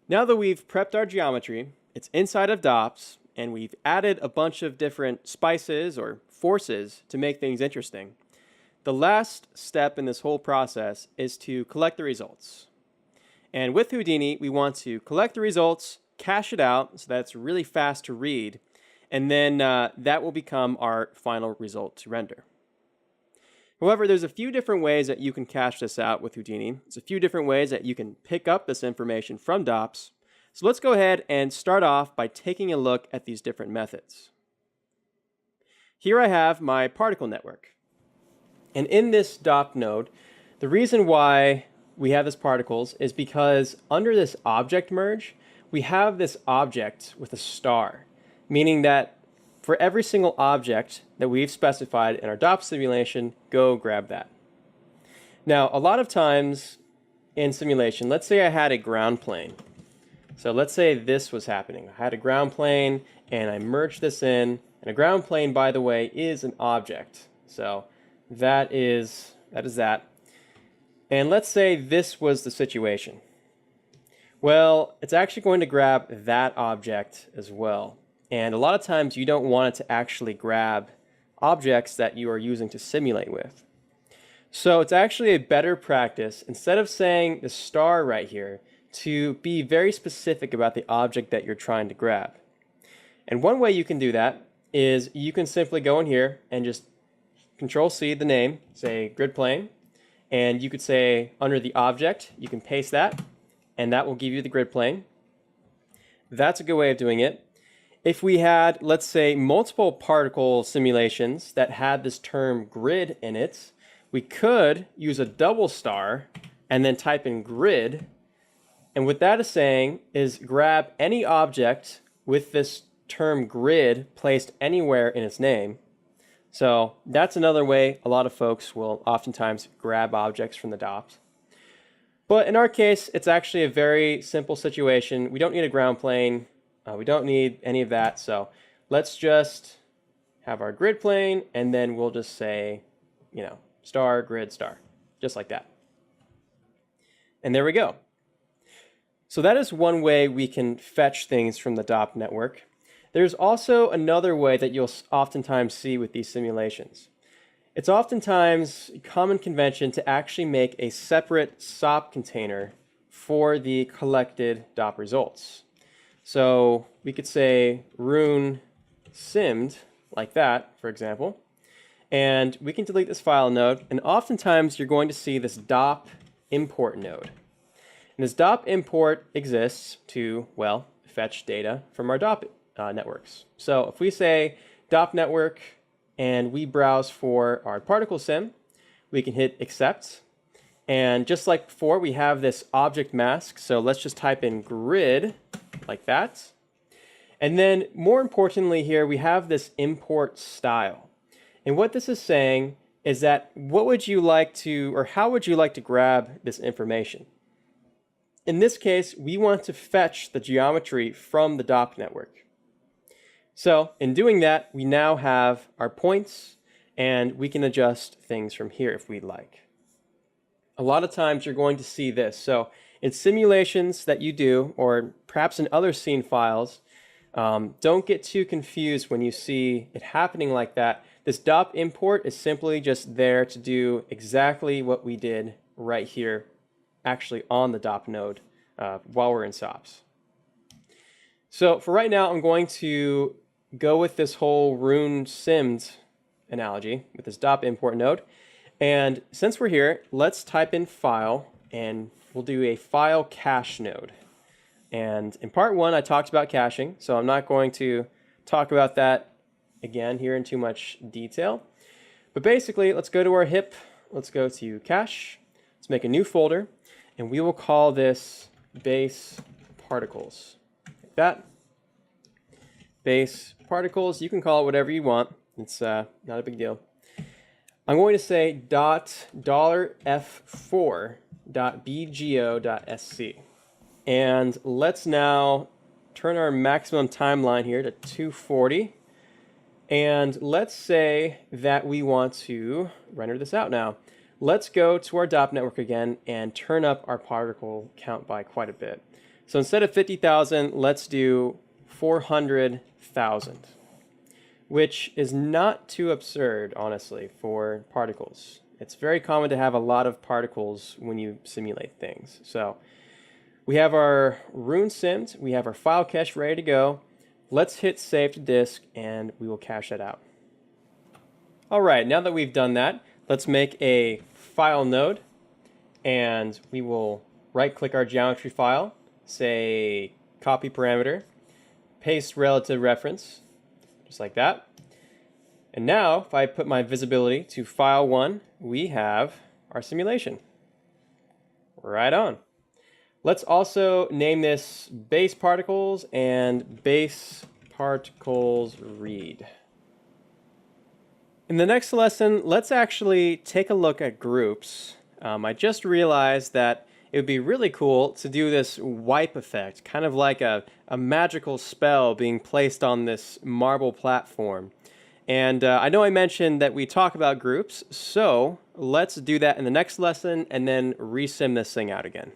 Now that we've prepped our geometry, it's inside of DOPS, and we've added a bunch of different spices or forces to make things interesting. The last step in this whole process is to collect the results. And with Houdini, we want to collect the results, cache it out so that it's really fast to read, and then that will become our final result to render. However, there's a few different ways that you can cache this out with Houdini. There's a few different ways that you can pick up this information from DOPS. So let's go ahead and start off by taking a look at these different methods. Here I have my particle network. And in this DOP node, the reason why we have this particles is because under this object merge, we have this object with a star, meaning that for every single object that we've specified in our DOP simulation, go grab that. Now, a lot of times in simulation, let's say I had a ground plane. So let's say this was happening. I had a ground plane and I merged this in, and a ground plane, by the way, is an object. So that is that. And let's say this was the situation. Well, it's actually going to grab that object as well. And a lot of times you don't want it to actually grab objects that you are using to simulate with. So it's actually a better practice, instead of saying the star right here, to be very specific about the object that you're trying to grab. And one way you can do that is you can simply go in here and just Control-C the name, say grid plane, and you could say under the object, you can paste that, and that will give you the grid plane. That's a good way of doing it. If we had, let's say, multiple particle simulations that had this term grid in it, we could use a double star and then type in grid. And what that is saying is grab any object with this term grid placed anywhere in its name. So that's another way a lot of folks will oftentimes grab objects from the DOPs. But in our case, it's actually a very simple situation. We don't need a ground plane. We don't need any of that. So let's just have our grid plane, and then we'll just say, star, grid, star, just like that. And there we go. So that is one way we can fetch things from the DOP network. There's also another way that you'll oftentimes see with these simulations. It's oftentimes a common convention to actually make a separate SOP container for the collected DOP results. So we could say rune simmed, like that, for example, and we can delete this file node, and oftentimes you're going to see this DOP import node. And this DOP import exists to, well, fetch data from our DOP networks. So if we say DOP network and we browse for our particle sim, we can hit accept. And just like before, we have this object mask. So let's just type in grid like that. And then more importantly here, we have this import style. And what this is saying is that what would you like to, or how would you like to grab this information? In this case, we want to fetch the geometry from the DOP network. So in doing that, we now have our points, and we can adjust things from here if we'd like. A lot of times you're going to see this. So in simulations that you do, or perhaps in other scene files, don't get too confused when you see it happening like that. This DOP import is simply just there to do exactly what we did right here, actually on the DOP node while we're in SOPs. So for right now, I'm going to go with this whole rune simmed analogy with this DOP import node. And since we're here, let's type in file, and we'll do a file cache node. And in part one, I talked about caching, so I'm not going to talk about that again here in too much detail. But basically, let's go to our HIP, let's go to cache, let's make a new folder, and we will call this base particles, like that. Base particles, you can call it whatever you want. It's not a big deal. I'm going to say $f4.bgo.sc. And let's now turn our maximum timeline here to 240. And let's say that we want to render this out now. Let's go to our DOP network again and turn up our particle count by quite a bit. So instead of 50,000, let's do 400,000, which is not too absurd, honestly, for particles. It's very common to have a lot of particles when you simulate things. So we have our rune simmed, we have our file cache ready to go. Let's hit save to disk and we will cache that out. All right, now that we've done that, let's make a file node and we will right click our geometry file, say copy parameter, paste relative reference, just like that. And now if I put my visibility to file 1, we have our simulation. Right on. Let's also name this base particles and base particles read. In the next lesson, let's actually take a look at groups. I just realized that it would be really cool to do this wipe effect, kind of like a magical spell being placed on this marble platform. And I know I mentioned that we talk about groups, so let's do that in the next lesson and then resim this thing out again.